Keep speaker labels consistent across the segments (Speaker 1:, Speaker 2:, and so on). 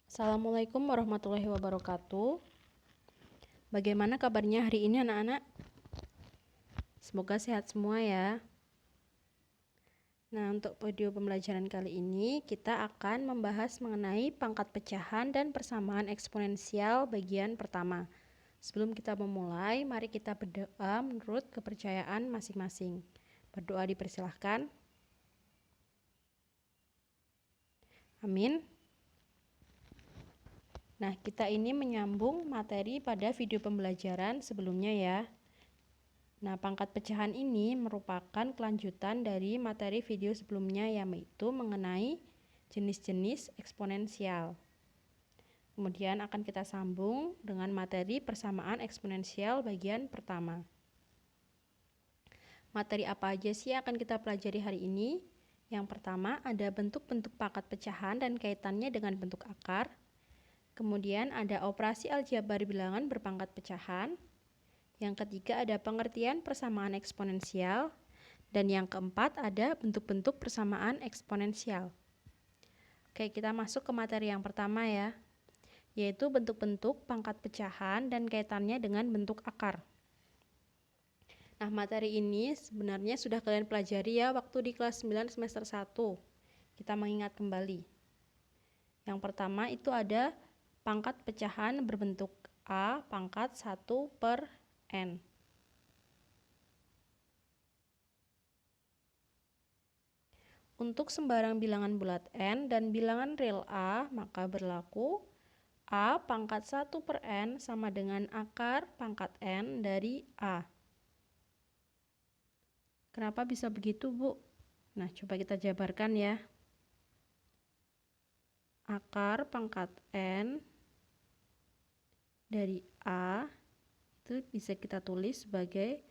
Speaker 1: Assalamualaikum warahmatullahi wabarakatuh. Bagaimana kabarnya hari ini anak-anak? Semoga sehat semua ya. Nah, untuk video pembelajaran kali ini kita akan membahas mengenai pangkat pecahan dan persamaan eksponensial bagian pertama. Sebelum kita memulai, mari kita berdoa menurut kepercayaan masing-masing. Berdoa dipersilahkan. Amin. Nah, kita ini menyambung materi pada video pembelajaran sebelumnya ya. Nah, pangkat pecahan ini merupakan kelanjutan dari materi video sebelumnya, yaitu mengenai jenis-jenis eksponensial. Kemudian akan kita sambung dengan materi persamaan eksponensial bagian pertama. Materi apa aja sih yang akan kita pelajari hari ini? Yang pertama ada bentuk-bentuk pangkat pecahan dan kaitannya dengan bentuk akar. Kemudian ada operasi aljabar bilangan berpangkat pecahan. Yang ketiga ada pengertian persamaan eksponensial. Dan yang keempat ada bentuk-bentuk persamaan eksponensial. Oke, kita masuk ke materi yang pertama ya, yaitu bentuk-bentuk pangkat pecahan dan kaitannya dengan bentuk akar. Nah, materi ini sebenarnya sudah kalian pelajari ya waktu di kelas 9 semester 1. Kita mengingat kembali. Yang pertama itu ada pangkat pecahan berbentuk A pangkat 1/n. Untuk sembarang bilangan bulat n dan bilangan real A, maka berlaku A pangkat 1/n sama dengan akar pangkat n dari A. Kenapa bisa begitu, Bu? Nah, coba kita jabarkan ya. Akar pangkat n dari A itu bisa kita tulis sebagai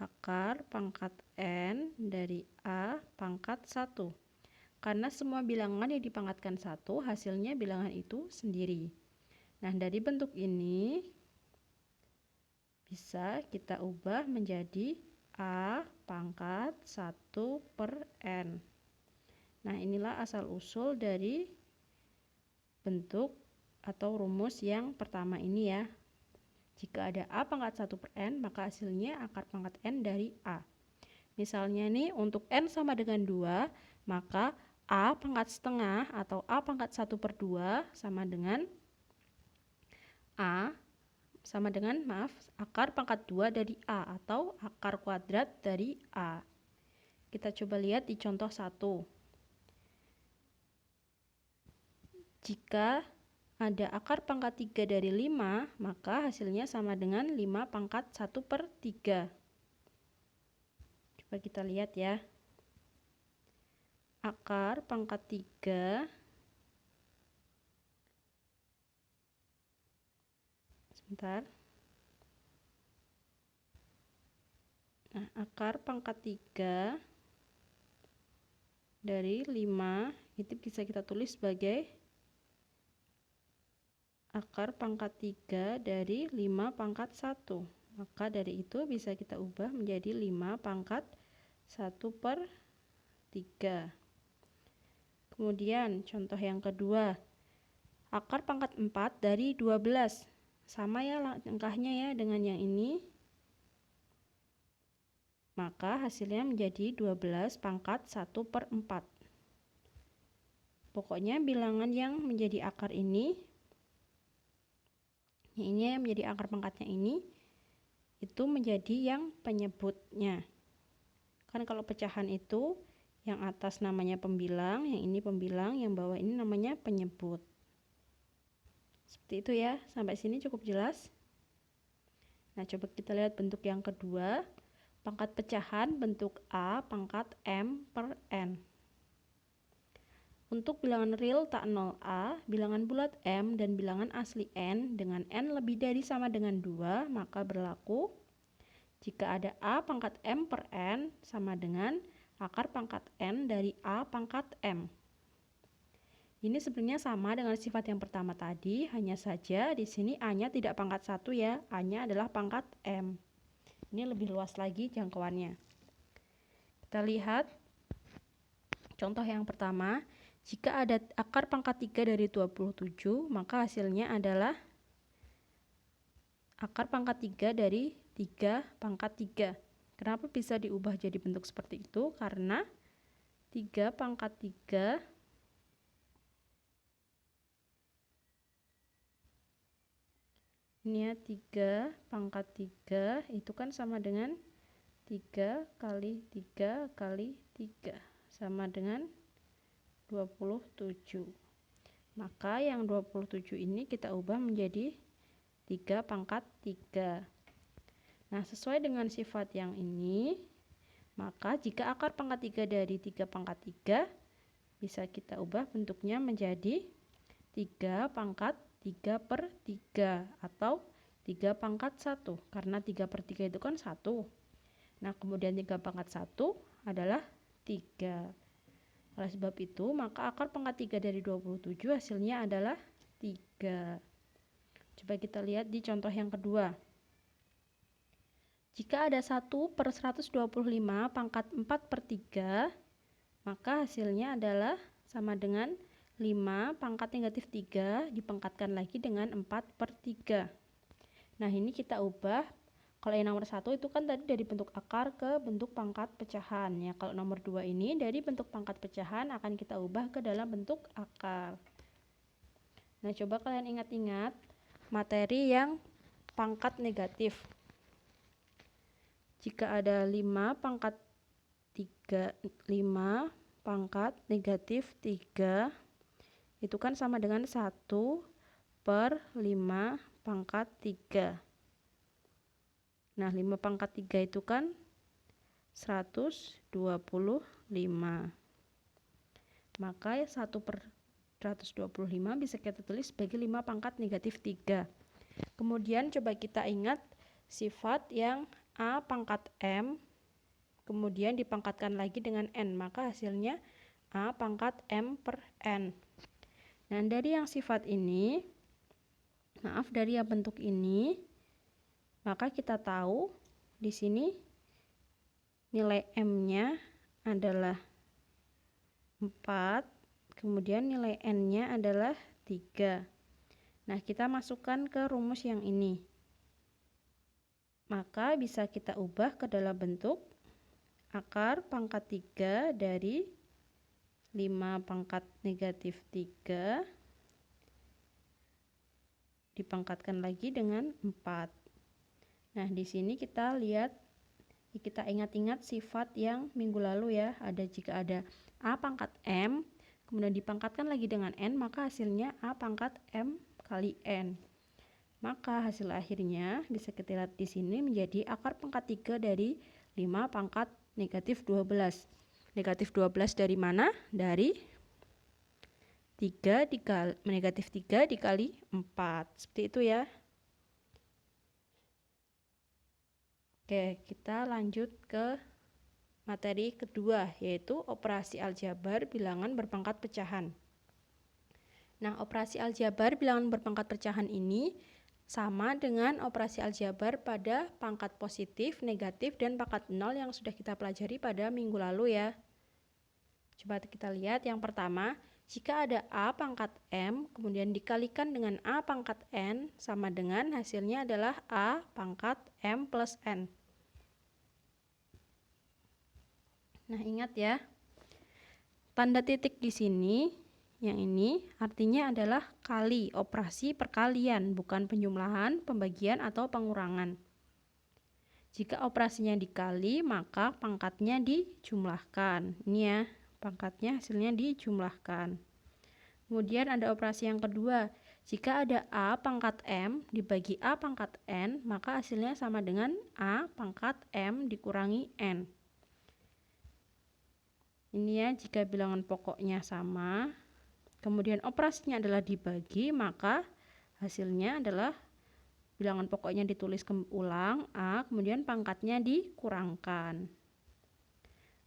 Speaker 1: akar pangkat n dari A pangkat 1. Karena semua bilangan yang dipangkatkan 1 hasilnya bilangan itu sendiri. Nah, dari bentuk ini bisa kita ubah menjadi A pangkat 1/n. Nah, inilah asal-usul dari bentuk atau rumus yang pertama ini ya. Jika ada A pangkat 1/n, maka hasilnya akar pangkat n dari A. Misalnya nih, untuk n sama dengan 2, maka A pangkat setengah atau A pangkat 1/2 sama dengan akar pangkat 2 dari A atau akar kuadrat dari A. Kita coba lihat di contoh 1. Jika ada akar pangkat 3 dari 5, maka hasilnya sama dengan 5 pangkat 1/3. Coba kita lihat ya. Akar pangkat 3 Nah, akar pangkat 3 dari 5 itu bisa kita tulis sebagai akar pangkat 3 dari 5 pangkat 1. Maka dari itu bisa kita ubah menjadi 5 pangkat 1/3. Kemudian contoh yang kedua, akar pangkat 4 dari 12. Sama ya langkahnya ya dengan yang ini. Maka hasilnya menjadi 12 pangkat 1/4. Pokoknya bilangan yang menjadi akar ini yang menjadi akar pangkatnya ini itu menjadi yang penyebutnya. Kan kalau pecahan itu yang atas namanya pembilang, yang ini pembilang, yang bawah ini namanya penyebut. Seperti itu ya, sampai sini cukup jelas. Nah, coba kita lihat bentuk yang kedua, pangkat pecahan bentuk A pangkat m/n. Untuk bilangan real tak 0A, bilangan bulat m, dan bilangan asli n dengan n lebih dari sama dengan 2, maka berlaku jika ada A pangkat m/n sama dengan akar pangkat n dari A pangkat m. Ini sebenarnya sama dengan sifat yang pertama tadi, hanya saja di sini A-nya tidak pangkat 1 ya, A-nya adalah pangkat m. Ini lebih luas lagi jangkauannya. Kita lihat contoh yang pertama. Jika ada akar pangkat 3 dari 27, maka hasilnya adalah akar pangkat 3 dari 3 pangkat 3. Kenapa bisa diubah jadi bentuk seperti itu? Karena 3 pangkat 3 ini ya, 3 pangkat 3 itu kan sama dengan 3 kali 3 kali 3 sama dengan 27. Maka yang 27 ini kita ubah menjadi 3 pangkat 3. Nah, sesuai dengan sifat yang ini, maka jika akar pangkat 3 dari 3 pangkat 3, bisa kita ubah bentuknya menjadi 3 pangkat 3 per 3 atau 3 pangkat 1, karena 3 per 3 itu kan 1. Nah, kemudian 3 pangkat 1 adalah 3. Oleh sebab itu, maka akar pangkat 3 dari 27 hasilnya adalah 3. Coba kita lihat di contoh yang kedua. Jika ada 1 per 125 pangkat 4 per 3, maka hasilnya adalah sama dengan 5 pangkat negatif 3 dipangkatkan lagi dengan 4 per 3. Nah, ini kita ubah. Kalau yang nomor 1 itu kan tadi dari bentuk akar ke bentuk pangkat pecahan ya. Kalau nomor 2 ini dari bentuk pangkat pecahan akan kita ubah ke dalam bentuk akar. Nah, coba kalian ingat-ingat materi yang pangkat negatif. Jika ada 5 pangkat 3, 5 pangkat negatif 3 itu kan sama dengan 1 per 5 pangkat 3. Nah, 5 pangkat 3 itu kan 125. Maka 1 per 125 bisa kita tulis sebagai 5 pangkat negatif 3. Kemudian coba kita ingat sifat yang A pangkat M, kemudian dipangkatkan lagi dengan N. Maka hasilnya A pangkat M per N. Nah, dari yang sifat ini, dari yang bentuk ini, maka kita tahu di sini nilai M-nya adalah 4, kemudian nilai N-nya adalah 3. Nah, kita masukkan ke rumus yang ini. Maka bisa kita ubah ke dalam bentuk akar pangkat 3 dari 5 pangkat negatif 3 dipangkatkan lagi dengan 4. Nah, di sini kita ingat-ingat sifat yang minggu lalu ya. Jika ada A pangkat M, kemudian dipangkatkan lagi dengan N, maka hasilnya A pangkat M kali N. Maka hasil akhirnya bisa kita lihat di sini menjadi akar pangkat 3 dari 5 pangkat negatif 12. Negatif 12 dari mana? Dari 3 dikali negatif 3 dikali 4. Seperti itu ya. Oke, kita lanjut ke materi kedua, yaitu operasi aljabar bilangan berpangkat pecahan. Nah, operasi aljabar bilangan berpangkat pecahan ini sama dengan operasi aljabar pada pangkat positif, negatif, dan pangkat 0 yang sudah kita pelajari pada minggu lalu ya. Coba kita lihat yang pertama, jika ada A pangkat M, kemudian dikalikan dengan A pangkat N, sama dengan hasilnya adalah A pangkat M plus N. Nah, ingat ya, tanda titik di sini, yang ini artinya adalah kali, operasi perkalian, bukan penjumlahan, pembagian, atau pengurangan. Jika operasinya dikali, maka pangkatnya dijumlahkan. Ini ya, pangkatnya hasilnya dijumlahkan. Kemudian ada operasi yang kedua. Jika ada A pangkat M dibagi A pangkat N, maka hasilnya sama dengan A pangkat M dikurangi N. Ini ya, jika bilangan pokoknya sama, kemudian operasinya adalah dibagi, maka hasilnya adalah bilangan pokoknya ditulis ulang A, kemudian pangkatnya dikurangkan.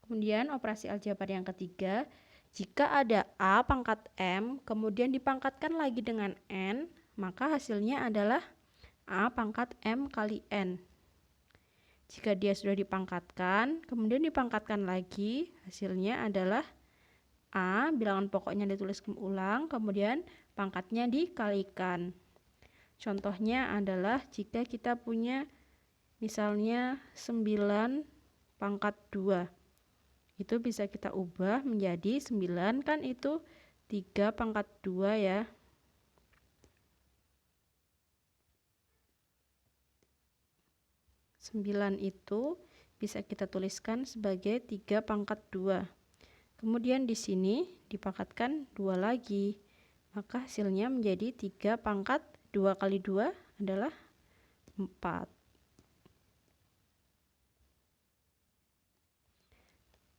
Speaker 1: Kemudian operasi aljabar yang ketiga, jika ada A pangkat M, kemudian dipangkatkan lagi dengan N, maka hasilnya adalah A pangkat M kali N. Jika dia sudah dipangkatkan, kemudian dipangkatkan lagi, hasilnya adalah A, bilangan pokoknya ditulis ulang, kemudian pangkatnya dikalikan. Contohnya adalah jika kita punya misalnya 9 pangkat 2. Itu bisa kita ubah menjadi 9, kan itu 3 pangkat 2 ya. 9 itu bisa kita tuliskan sebagai 3 pangkat 2. Kemudian di sini dipangkatkan 2 lagi. Maka hasilnya menjadi 3 pangkat 2 kali 2 adalah 4.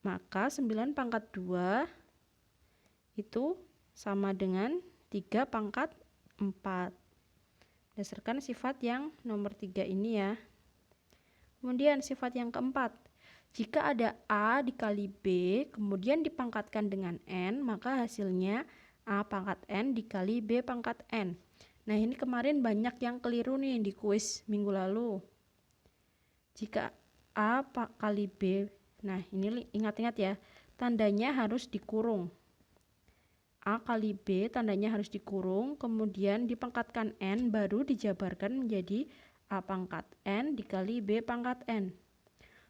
Speaker 1: Maka 9 pangkat 2 itu sama dengan 3 pangkat 4. Berdasarkan sifat yang nomor 3 ini ya. Kemudian sifat yang keempat, jika ada A dikali B, kemudian dipangkatkan dengan N, maka hasilnya A pangkat N dikali B pangkat N. Nah, ini kemarin banyak yang keliru nih di kuis minggu lalu. Jika A kali B, nah ini ingat-ingat ya, tandanya harus dikurung. A kali B tandanya harus dikurung, kemudian dipangkatkan N, baru dijabarkan menjadi A pangkat N dikali B pangkat N.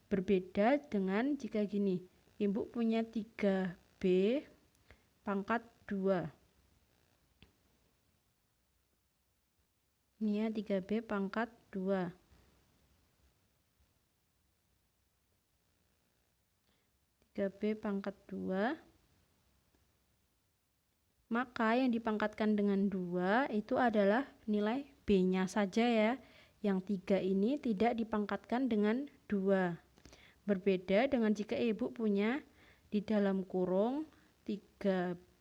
Speaker 1: Berbeda dengan jika gini, ibu punya 3B pangkat 2. Ini ya 3B pangkat 2. 3B pangkat 2. Maka yang dipangkatkan dengan 2 itu adalah nilai B-nya saja ya. Yang 3 ini tidak dipangkatkan dengan 2. Berbeda dengan jika ibu punya di dalam kurung 3B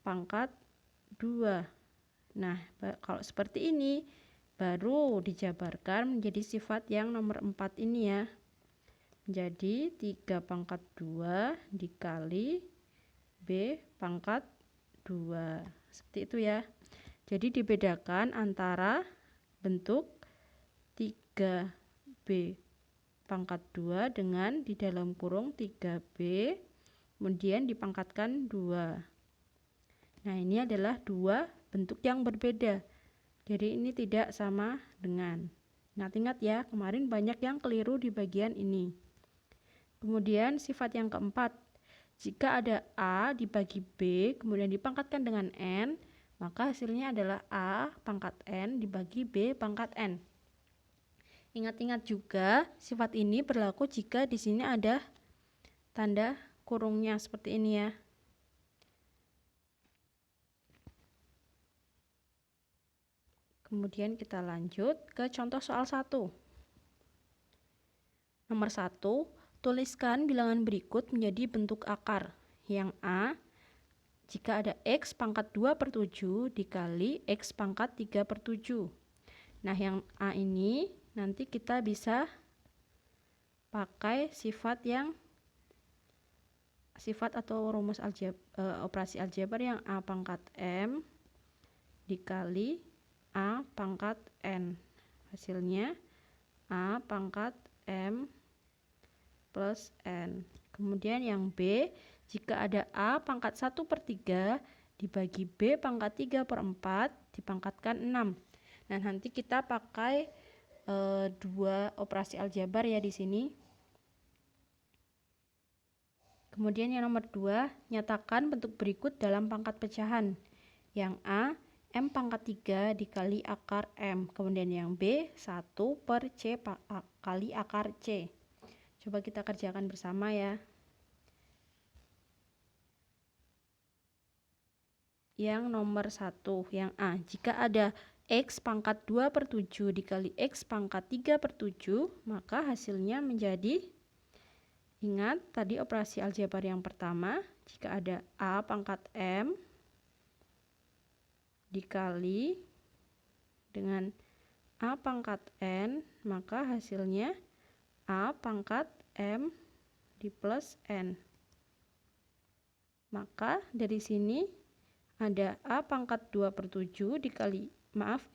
Speaker 1: pangkat 2. Nah, kalau seperti ini baru dijabarkan menjadi sifat yang nomor 4 ini ya. Jadi 3 pangkat 2 dikali B pangkat 2. Seperti itu ya. Jadi dibedakan antara bentuk 3B pangkat 2 dengan di dalam kurung 3B kemudian dipangkatkan 2. Nah, ini adalah dua bentuk yang berbeda. Jadi ini tidak sama dengan. Ingat-ingat ya, kemarin banyak yang keliru di bagian ini. Kemudian sifat yang keempat, jika ada A dibagi B kemudian dipangkatkan dengan N, maka hasilnya adalah A pangkat N dibagi B pangkat N. Ingat-ingat juga sifat ini berlaku jika di sini ada tanda kurungnya seperti ini ya. Kemudian kita lanjut ke contoh soal 1. Nomor 1, tuliskan bilangan berikut menjadi bentuk akar. Yang A, jika ada X pangkat 2/7 dikali X pangkat 3/7. Nah, yang A ini nanti kita bisa pakai sifat atau rumus operasi aljabar yang A pangkat M dikali A pangkat N. Hasilnya A pangkat M plus N. Kemudian yang B, jika ada A pangkat 1/3 dibagi B pangkat 3/4 dipangkatkan 6. Nah, nanti kita pakai dua operasi aljabar ya di sini. Kemudian yang nomor 2, nyatakan bentuk berikut dalam pangkat pecahan. Yang A, M pangkat 3 dikali akar M. Kemudian yang B, 1/C kali akar C. Coba kita kerjakan bersama ya. Yang nomor 1, yang A, jika ada X pangkat 2/7 dikali X pangkat 3/7, maka hasilnya menjadi, ingat tadi operasi aljabar yang pertama, jika ada A pangkat M dikali dengan A pangkat N, maka hasilnya A pangkat M di plus N. Maka dari sini ada A pangkat 2/7 dikali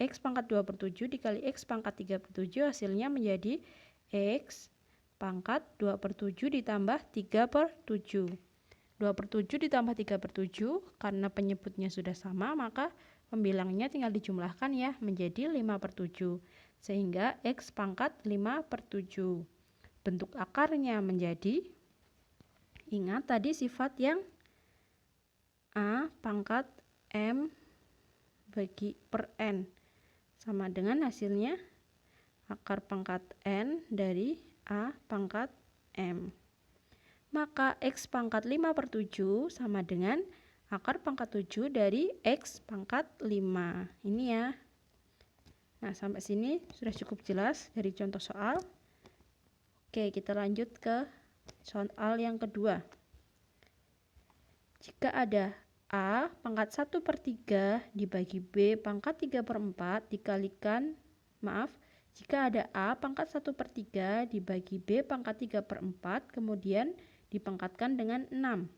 Speaker 1: X pangkat 2/7 dikali X pangkat 3/7, hasilnya menjadi X pangkat 2/7 ditambah 3/7. 2/7 ditambah 3/7, karena penyebutnya sudah sama, maka pembilangnya tinggal dijumlahkan ya, menjadi 5/7. Sehingga X pangkat 5/7. Bentuk akarnya menjadi, ingat tadi sifat yang A pangkat M bagi per N. Sama dengan hasilnya akar pangkat N dari A pangkat M. Maka X pangkat 5/7 sama dengan akar pangkat 7 dari X pangkat 5. Ini ya. Nah, sampai sini sudah cukup jelas dari contoh soal. Oke, kita lanjut ke soal yang kedua. Jika ada A pangkat 1/3 dibagi B pangkat 3/4 dikalikan, jika ada A pangkat 1/3 dibagi B pangkat 3/4 kemudian dipangkatkan dengan 6.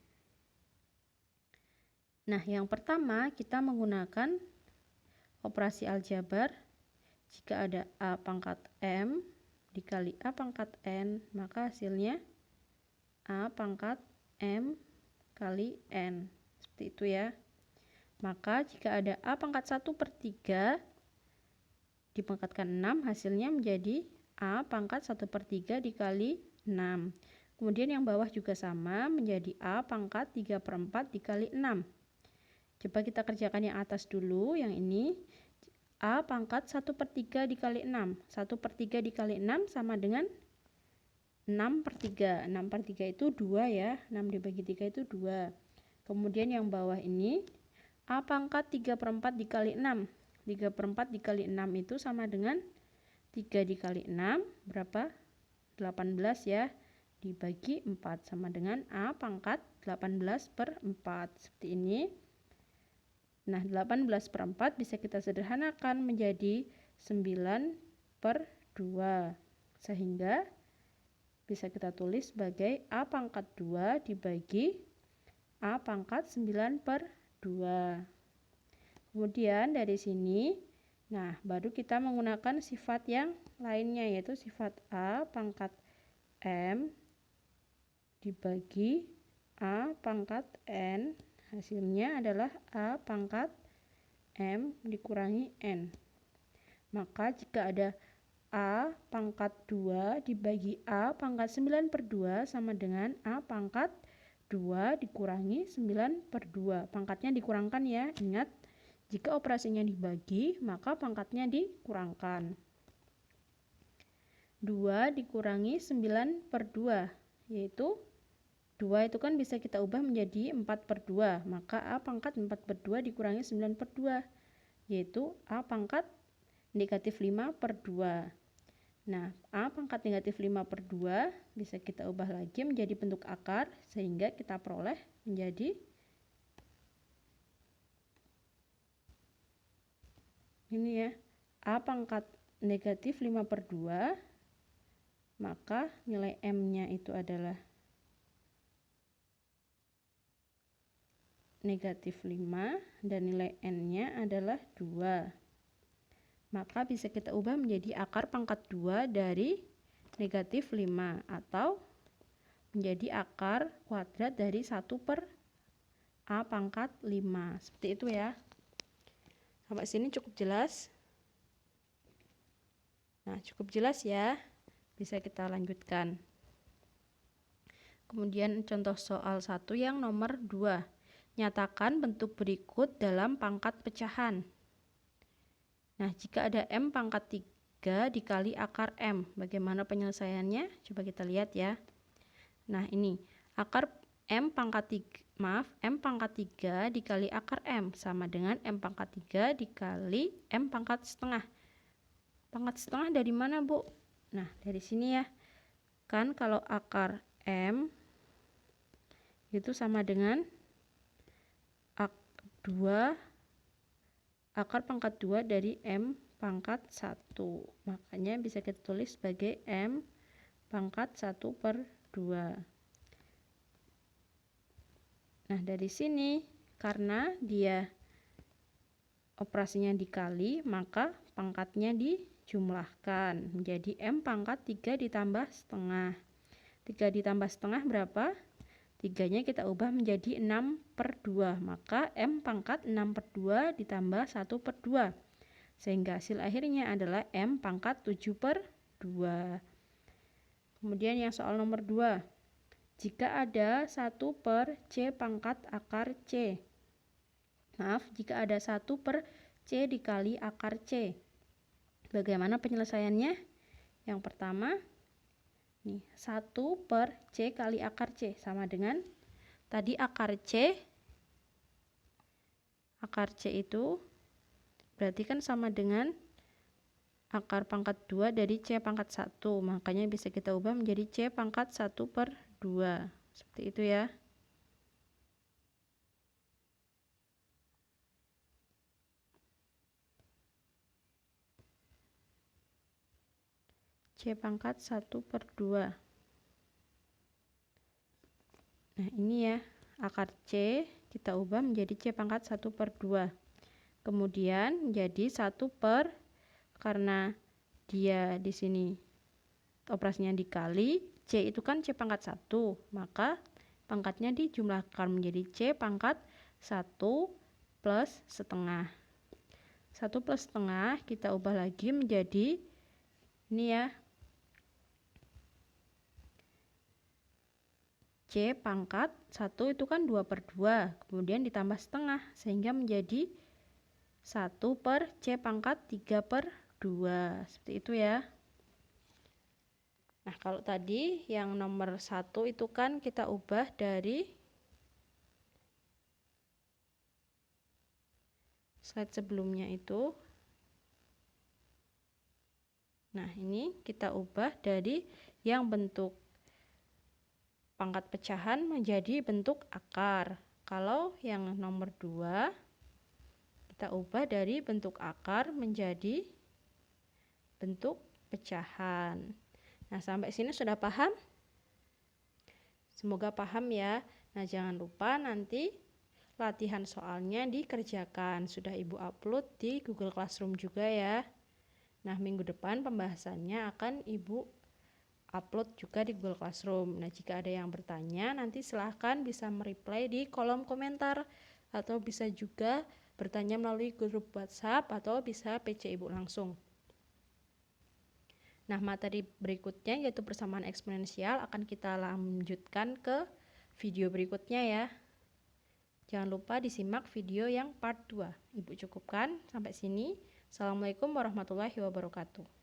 Speaker 1: Nah, yang pertama kita menggunakan operasi aljabar. Jika ada A pangkat M dikali A pangkat N, maka hasilnya A pangkat M kali N. Seperti itu ya. Maka jika ada A pangkat 1/3 dipangkatkan 6, hasilnya menjadi A pangkat 1/3 dikali 6. Kemudian yang bawah juga sama, menjadi A pangkat 3/4 dikali 6. Coba kita kerjakan yang atas dulu, yang ini. A pangkat 1/3 dikali 6. 1/3 dikali 6 sama dengan 6/3. 6/3 itu 2 ya. 6 dibagi 3 itu 2. Kemudian yang bawah ini A pangkat 3/4 dikali 6. 3/4 dikali 6 itu sama dengan 3 dikali 6 berapa? 18 ya. Dibagi 4 sama dengan A pangkat 18/4. Seperti ini. Nah, 18/4 bisa kita sederhanakan menjadi 9/2. Sehingga bisa kita tulis sebagai A pangkat 2 dibagi A pangkat 9/2. Kemudian dari sini, nah baru kita menggunakan sifat yang lainnya, yaitu sifat A pangkat M dibagi A pangkat N. Hasilnya adalah A pangkat M dikurangi N. Maka jika ada A pangkat 2 dibagi A pangkat 9/2 sama dengan A pangkat 2 dikurangi 9/2. Pangkatnya dikurangkan ya. Ingat, jika operasinya dibagi, maka pangkatnya dikurangkan. 2 dikurangi 9/2, yaitu 2 itu kan bisa kita ubah menjadi 4/2. Maka A pangkat 4/2 dikurangi 9/2, yaitu A pangkat negatif 5/2. Nah, A pangkat negatif 5/2 bisa kita ubah lagi menjadi bentuk akar, sehingga kita peroleh menjadi ini ya, A pangkat negatif 5/2, maka nilai M-nya itu adalah negatif 5 dan nilai N-nya adalah 2. Maka bisa kita ubah menjadi akar pangkat 2 dari negatif 5 atau menjadi akar kuadrat dari 1 per A pangkat 5. Seperti itu ya. Sampai sini cukup jelas? Nah, cukup jelas ya. Bisa kita lanjutkan. Kemudian contoh soal 1 yang nomor 2. Nyatakan bentuk berikut dalam pangkat pecahan. Nah, jika ada M pangkat 3 dikali akar M, bagaimana penyelesaiannya? Coba kita lihat ya. Nah, ini akar M pangkat 3 dikali akar M sama dengan M pangkat 3 dikali M pangkat setengah. Pangkat setengah dari mana, Bu? Nah, dari sini ya. Kan kalau akar M itu sama dengan 2 akar pangkat 2 dari M pangkat 1. Makanya bisa kita tulis sebagai M pangkat 1/2. Nah, dari sini karena dia operasinya dikali, maka pangkatnya dijumlahkan menjadi M pangkat 3 ditambah setengah. 3 ditambah setengah berapa? 3-nya kita ubah menjadi 6/2. Maka M pangkat 6/2 ditambah 1/2. Sehingga hasil akhirnya adalah M pangkat 7/2. Kemudian yang soal nomor 2. Jika ada 1/C pangkat akar C. Maaf, jika ada 1/C dikali akar C. Bagaimana penyelesaiannya? Yang pertama, nih 1/C kali akar C sama dengan tadi akar C itu berarti kan sama dengan akar pangkat 2 dari C pangkat 1. Makanya bisa kita ubah menjadi C pangkat 1/2. Seperti itu ya. C pangkat 1/2. Nah ini ya, akar C kita ubah menjadi C pangkat 1/2. Kemudian jadi 1 per, karena dia di sini operasinya dikali, C itu kan C pangkat 1, maka pangkatnya dijumlahkan menjadi C pangkat 1 plus setengah. 1 plus setengah kita ubah lagi menjadi ini ya, C pangkat 1 itu kan 2/2, kemudian ditambah setengah sehingga menjadi 1 per C pangkat 3/2. Seperti itu ya. Nah, kalau tadi yang nomor 1 itu kan kita ubah dari slide sebelumnya itu. Nah, ini kita ubah dari yang bentuk pangkat pecahan menjadi bentuk akar. Kalau yang nomor 2 kita ubah dari bentuk akar menjadi bentuk pecahan. Nah, sampai sini sudah paham? Semoga paham ya. Nah, jangan lupa nanti latihan soalnya dikerjakan. Sudah Ibu upload di Google Classroom juga ya. Nah, minggu depan pembahasannya akan Ibu upload juga di Google Classroom. Nah, jika ada yang bertanya, nanti silahkan bisa mereply di kolom komentar, atau bisa juga bertanya melalui grup WhatsApp, atau bisa PC Ibu langsung. Nah, materi berikutnya yaitu persamaan eksponensial akan kita lanjutkan ke video berikutnya ya. Jangan lupa disimak video yang part 2. Ibu cukupkan sampai sini. Assalamualaikum warahmatullahi wabarakatuh.